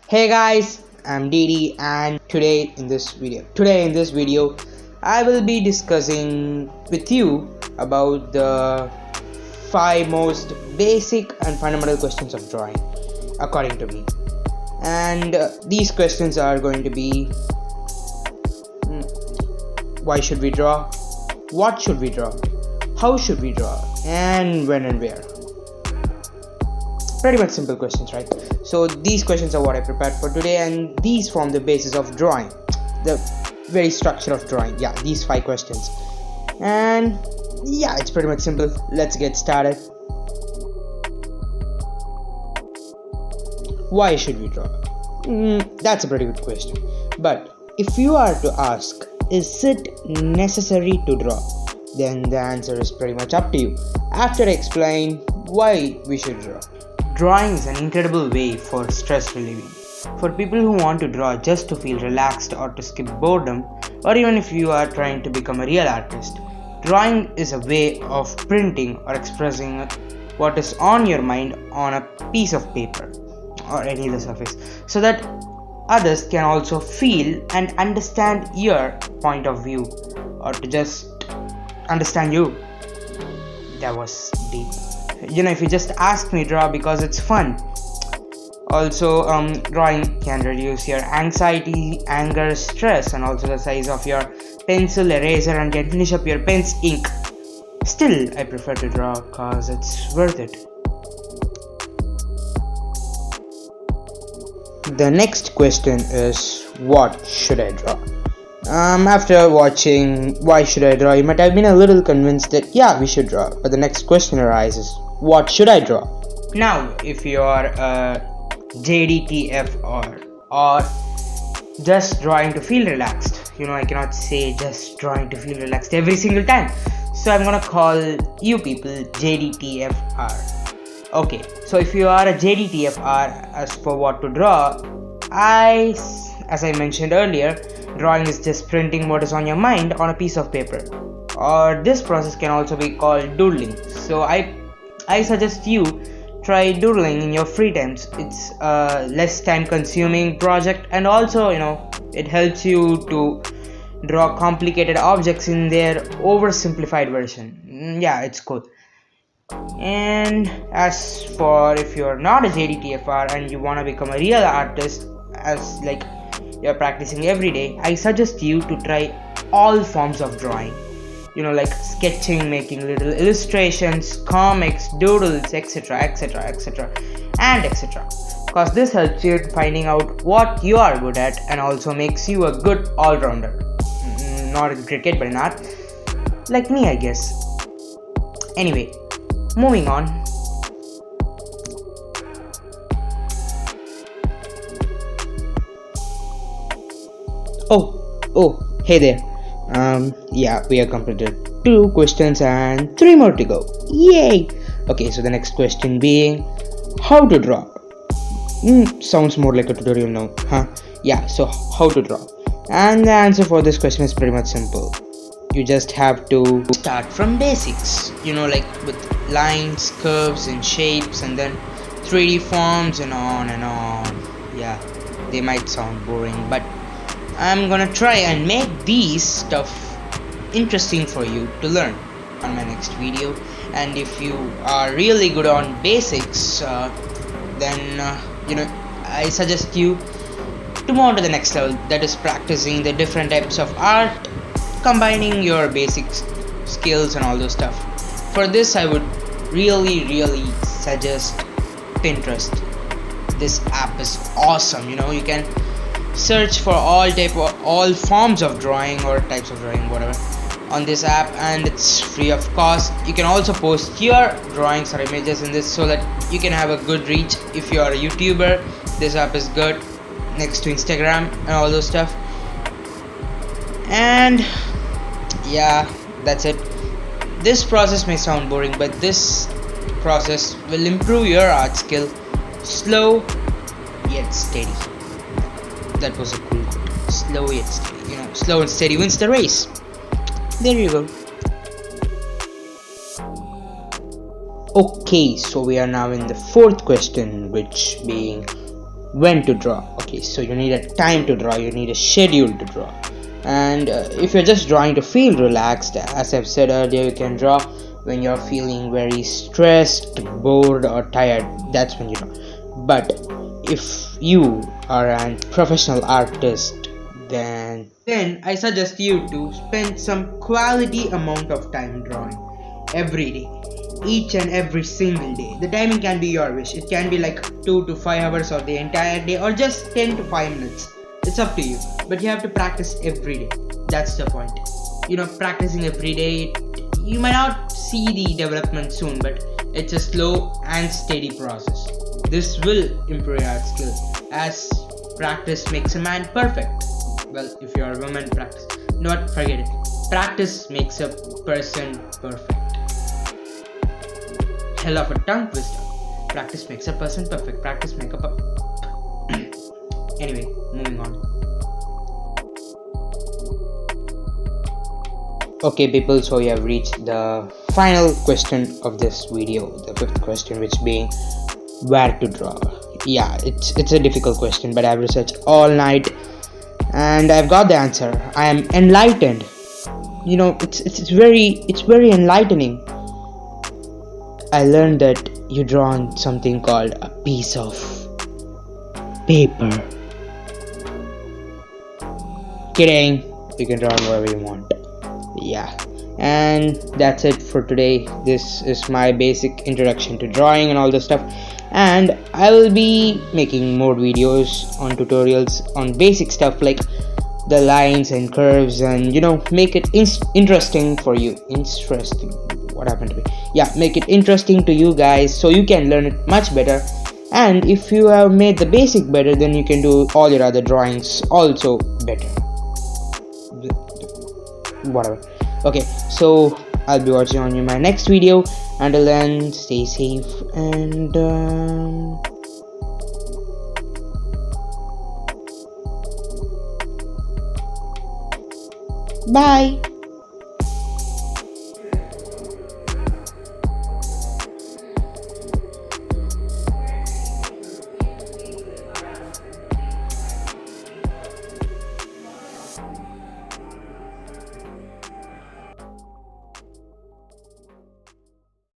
Hey guys, I'm Didi and today in this video I will be discussing with you about the 5 most basic and fundamental questions of drawing according to me. And these questions are going to be why should we draw? What should we draw? How should we draw? And when and where? Pretty much simple questions, right? So these questions are what I prepared for today, and these form the basis of drawing, the very structure of drawing. Yeah, these 5 questions. And yeah, it's pretty much simple. Let's get started. Why should we draw? That's a pretty good question. But if you are to ask, is it necessary to draw? Then the answer is pretty much up to you. After I explain why we should draw. Drawing is an incredible way for stress relieving. For people who want to draw just to feel relaxed or to skip boredom, or even if you are trying to become a real artist, drawing is a way of printing or expressing what is on your mind on a piece of paper or any other surface, so that others can also feel and understand your point of view, or to just understand you. That was deep. If you just ask me, draw because it's fun. Also, drawing can reduce your anxiety, anger, stress, and also the size of your pencil, eraser, and can finish up your pen's ink. Still, I prefer to draw cause it's worth it. The next question is, what should I draw? After watching Why Should I Draw, you might have been a little convinced that yeah, we should draw. But the next question arises, what should I draw? Now, if you are a JDTF or just drawing to feel relaxed, I cannot say just drawing to feel relaxed every single time. So I'm gonna call you people JDTFR. Okay, so if you are a JDTFR, as for what to draw, as I mentioned earlier, drawing is just printing what is on your mind on a piece of paper, or this process can also be called doodling. So I suggest you try doodling in your free times. It's a less time consuming project, and also it helps you to draw complicated objects in their oversimplified version. Yeah, it's cool. And as for if you're not a JDTFR and you want to become a real artist, as like you're practicing every day, I suggest you to try all forms of drawing, like sketching, making little illustrations, comics, doodles, etc, and etc, because this helps you in finding out what you are good at and also makes you a good all-rounder. Not in cricket but in art, like me, I guess. Anyway, moving on. Oh, hey there. Yeah, we have completed 2 questions and 3 more to go. Yay! Okay, so the next question being, how to draw? Sounds more like a tutorial now, huh? Yeah, so how to draw? And the answer for this question is pretty much simple. You just have to start from basics, like with lines, curves, and shapes, and then 3D forms, and on and on. Yeah, they might sound boring, but I'm gonna try and make these stuff interesting for you to learn on my next video. And if you are really good on basics, then I suggest you to move on to the next level, that is practicing the different types of art, combining your basic skills and all those stuff. For this, I would really suggest Pinterest. This app is awesome. You can search for all forms of drawing or types of drawing, whatever, on this app, and it's free of cost. You can also post your drawings or images in this so that you can have a good reach. If you are a YouTuber, this app is good next to Instagram and all those stuff. And yeah, that's it. This process may sound boring, but this process will improve your art skill, slow yet steady. That was a cool quote. Slow yet steady. Slow and steady wins the race. There you go. Okay, so we are now in the 4th question, which being, when to draw. Okay, so you need a time to draw, you need a schedule to draw. And if you're just drawing to feel relaxed, as I've said earlier, you can draw when you're feeling very stressed, bored, or tired. That's when you draw. But if you are a professional artist, then I suggest you to spend some quality amount of time drawing every day, each and every single day. The timing can be your wish. It can be like 2 to 5 hours or the entire day, or just 10 to 5 minutes. It's up to you, but you have to practice every day. That's the point. Practicing every day, you might not see the development soon, but it's a slow and steady process. This will improve your skills, as practice makes a man perfect. Well, if you're a woman, practice. Not forget it. Practice makes a person perfect. Hell of a tongue twister. Practice makes a person perfect. Practice make a Anyway, moving on. Okay people, so we have reached the final question of this video, the fifth question, which being where to draw. Yeah, it's a difficult question, but I've researched all night and I've got the answer. I am enlightened. It's very enlightening. I learned that you draw on something called a piece of paper. Kidding, you can draw on whatever you want. Yeah, and that's it for today. This is my basic introduction to drawing and all this stuff, and I will be making more videos on tutorials on basic stuff like the lines and curves, and make it interesting for you. Interesting, what happened to me? Yeah, make it interesting to you guys so you can learn it much better. And if you have made the basic better, then you can do all your other drawings also better. Whatever. Okay, so I'll be watching on you my next video. Until then, stay safe and bye.